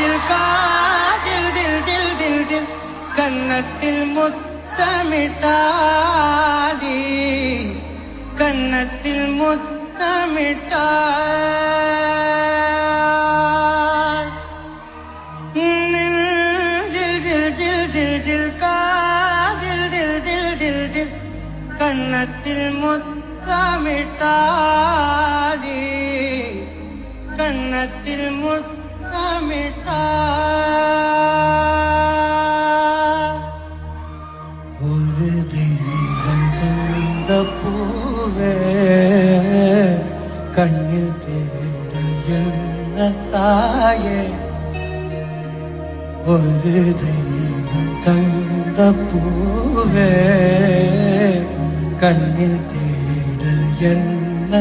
நெஞ்சில் காதில் தில் தில் தில் தில் கன்னத்தில் முத்தமிட்டாடி கன்னத்தில் முத்தமிட்டாய் நெஞ்சில் ஜில் ஜில் ஜில் ஜில் காதில் தில் தில் தில் தில் கன்னத்தில் முத்தமிட்டாடி கன்னத்தில் முத்தமிட்டாய் ஒரு தெய்வம் தந்த பூவே கண்ணில் தேடல் என்ன தாயே ஒரு தெய்வம் தந்த பூவே கண்ணில் தேடல் என்ன